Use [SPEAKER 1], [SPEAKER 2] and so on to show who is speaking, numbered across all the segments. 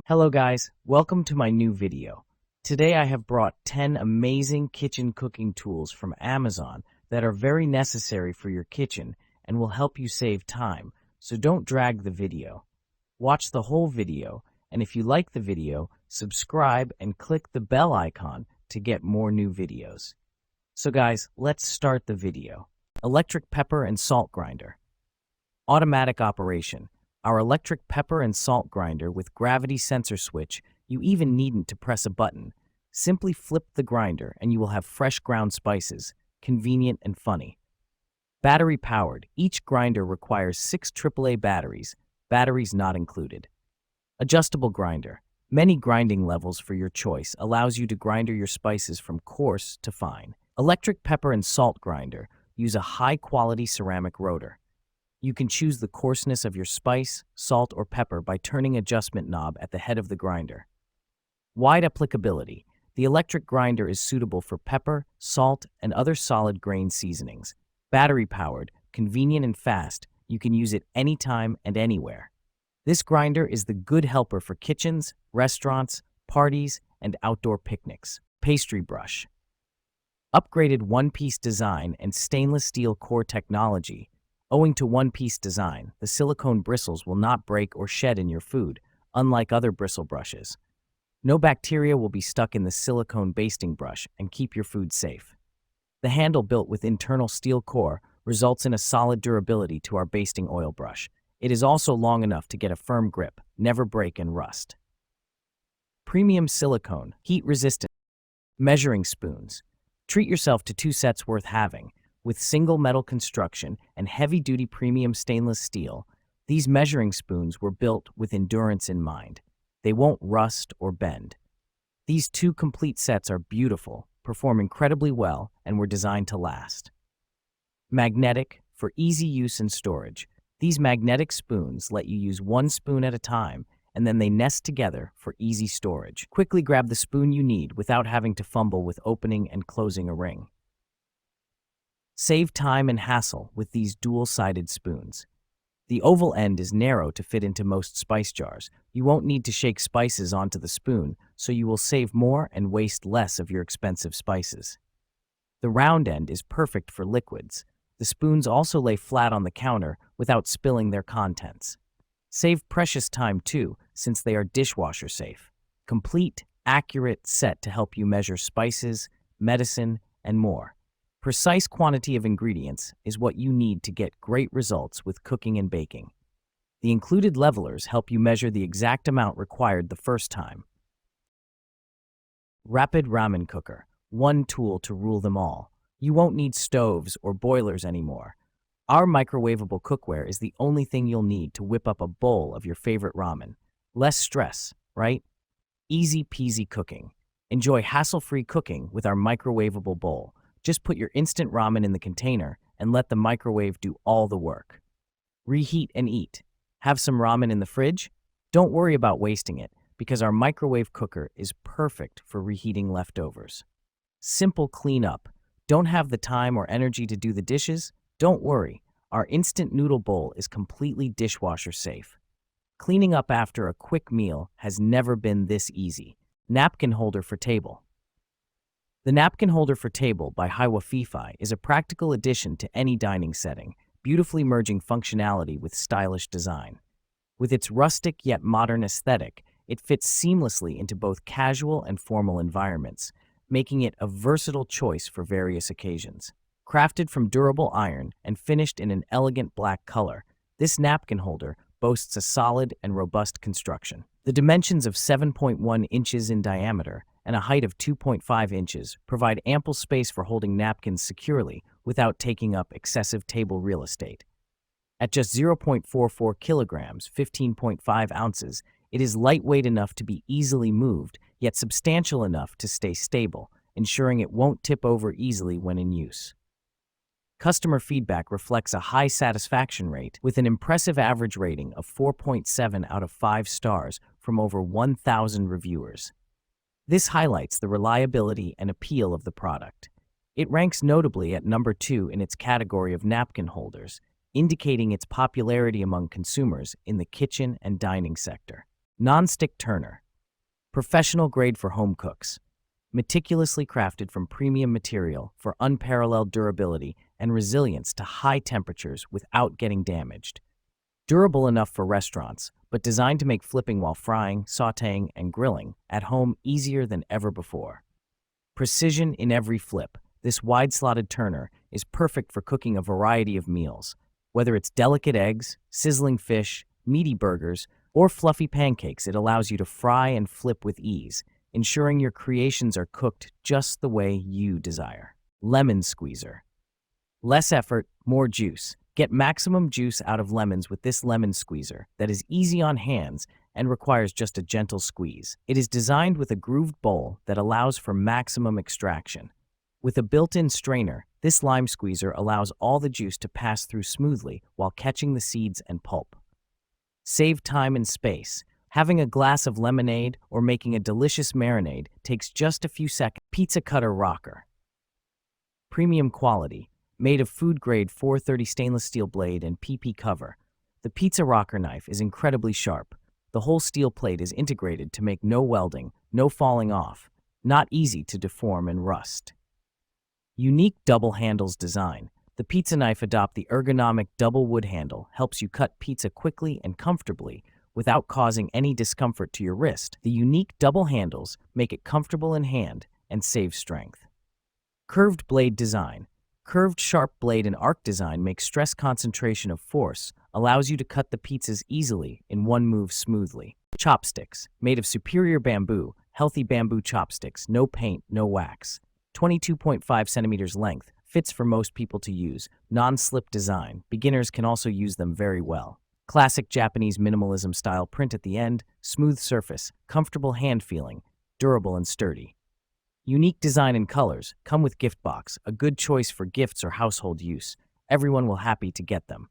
[SPEAKER 1] Hello guys, welcome to my new video. Today I have brought 10 amazing kitchen cooking tools from Amazon that are very necessary for your kitchen and will help you save time, so don't drag the video. Watch the whole video, and if you like the video, subscribe and click the bell icon to get more new videos. So guys, let's start the video. Electric pepper and salt grinder. Automatic operation. Our electric pepper and salt grinder with gravity sensor switch, you even needn't to press a button. Simply flip the grinder and you will have fresh ground spices, convenient and funny. Battery powered, each grinder requires 6 AAA batteries not included. Adjustable grinder, many grinding levels for your choice, allows you to grind your spices from coarse to fine. Electric pepper and salt grinder, use a high quality ceramic rotor. You can choose the coarseness of your spice, salt, or pepper by turning adjustment knob at the head of the grinder. Wide applicability. The electric grinder is suitable for pepper, salt, and other solid grain seasonings. Battery powered, convenient and fast, you can use it anytime and anywhere. This grinder is the good helper for kitchens, restaurants, parties, and outdoor picnics. Pastry brush. Upgraded one-piece design and stainless steel core technology. Owing to one-piece design, the silicone bristles will not break or shed in your food, unlike other bristle brushes. No bacteria will be stuck in the silicone basting brush and keep your food safe. The handle, built with internal steel core, results in a solid durability to our basting oil brush. It is also long enough to get a firm grip, never break and rust. Premium silicone, heat-resistant. Measuring spoons. Treat yourself to 2 sets worth having. With single metal construction and heavy-duty premium stainless steel, these measuring spoons were built with endurance in mind. They won't rust or bend. These 2 complete sets are beautiful, perform incredibly well, and were designed to last. Magnetic, for easy use and storage. These magnetic spoons let you use 1 spoon at a time, and then they nest together for easy storage. Quickly grab the spoon you need without having to fumble with opening and closing a ring. Save time and hassle with these dual-sided spoons. The oval end is narrow to fit into most spice jars. You won't need to shake spices onto the spoon, so you will save more and waste less of your expensive spices. The round end is perfect for liquids. The spoons also lay flat on the counter without spilling their contents. Save precious time too, since they are dishwasher safe. Complete, accurate set to help you measure spices, medicine, and more. Precise quantity of ingredients is what you need to get great results with cooking and baking. The included levelers help you measure the exact amount required the first time. Rapid ramen cooker, one tool to rule them all. You won't need stoves or boilers anymore. Our microwavable cookware is the only thing you'll need to whip up a bowl of your favorite ramen. Less stress, right? Easy peasy cooking. Enjoy hassle-free cooking with our microwavable bowl. Just put your instant ramen in the container and let the microwave do all the work. Reheat and eat. Have some ramen in the fridge? Don't worry about wasting it, because our microwave cooker is perfect for reheating leftovers. Simple cleanup. Don't have the time or energy to do the dishes? Don't worry. Our instant noodle bowl is completely dishwasher safe. Cleaning up after a quick meal has never been this easy. Napkin holder for table. The napkin holder for table by Hiwafifi is a practical addition to any dining setting, beautifully merging functionality with stylish design. With its rustic yet modern aesthetic, it fits seamlessly into both casual and formal environments, making it a versatile choice for various occasions. Crafted from durable iron and finished in an elegant black color, this napkin holder boasts a solid and robust construction. The dimensions of 7.1 inches in diameter and a height of 2.5 inches provide ample space for holding napkins securely without taking up excessive table real estate. At just 0.44 kilograms, 15.5 ounces, it is lightweight enough to be easily moved, yet substantial enough to stay stable, ensuring it won't tip over easily when in use. Customer feedback reflects a high satisfaction rate, with an impressive average rating of 4.7 out of 5 stars from over 1,000 reviewers. This highlights the reliability and appeal of the product. It ranks notably at number 2 in its category of napkin holders, indicating its popularity among consumers in the kitchen and dining sector. Non-stick turner. Professional grade for home cooks. Meticulously crafted from premium material for unparalleled durability and resilience to high temperatures without getting damaged. Durable enough for restaurants, but designed to make flipping while frying, sautéing, and grilling at home easier than ever before. Precision in every flip, this wide-slotted turner is perfect for cooking a variety of meals. Whether it's delicate eggs, sizzling fish, meaty burgers, or fluffy pancakes, it allows you to fry and flip with ease, ensuring your creations are cooked just the way you desire. Lemon squeezer. Less effort, more juice. Get maximum juice out of lemons with this lemon squeezer that is easy on hands and requires just a gentle squeeze. It is designed with a grooved bowl that allows for maximum extraction. With a built-in strainer, this lime squeezer allows all the juice to pass through smoothly while catching the seeds and pulp. Save time and space. Having a glass of lemonade or making a delicious marinade takes just a few seconds. Pizza cutter rocker. Premium quality, made of food-grade 430 stainless steel blade and PP cover. The pizza rocker knife is incredibly sharp. The whole steel plate is integrated to make no welding, no falling off, not easy to deform and rust. Unique double handles design. The pizza knife adopt the ergonomic double wood handle, helps you cut pizza quickly and comfortably without causing any discomfort to your wrist. The unique double handles make it comfortable in hand and save strength. Curved blade design. Curved sharp blade and arc design makes stress concentration of force, allows you to cut the pizzas easily in one move smoothly. Chopsticks. Made of superior bamboo, healthy bamboo chopsticks, no paint, no wax. 22.5 centimeters length, fits for most people to use, non-slip design. Beginners can also use them very well. Classic Japanese minimalism style print at the end, smooth surface, comfortable hand feeling, durable and sturdy. Unique design and colors, come with gift box, a good choice for gifts or household use. Everyone will happy to get them.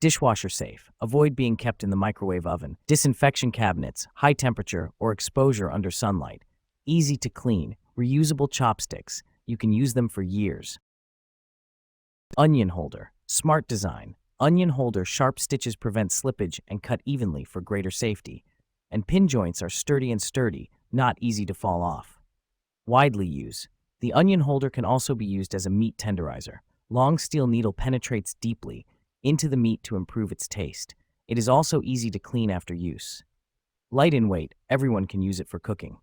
[SPEAKER 1] Dishwasher safe, avoid being kept in the microwave oven. Disinfection cabinets, high temperature or exposure under sunlight. Easy to clean, reusable chopsticks, you can use them for years. Onion holder, smart design. Onion holder sharp stitches prevent slippage and cut evenly for greater safety. And pin joints are sturdy, not easy to fall off. Widely used. The onion holder can also be used as a meat tenderizer. Long steel needle penetrates deeply into the meat to improve its taste. It is also easy to clean after use. Light in weight, everyone can use it for cooking.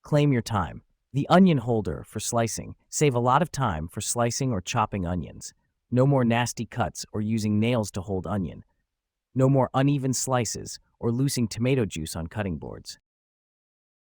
[SPEAKER 1] Claim your time. The onion holder for slicing. Save a lot of time for slicing or chopping onions. No more nasty cuts or using nails to hold onion. No more uneven slices or losing tomato juice on cutting boards.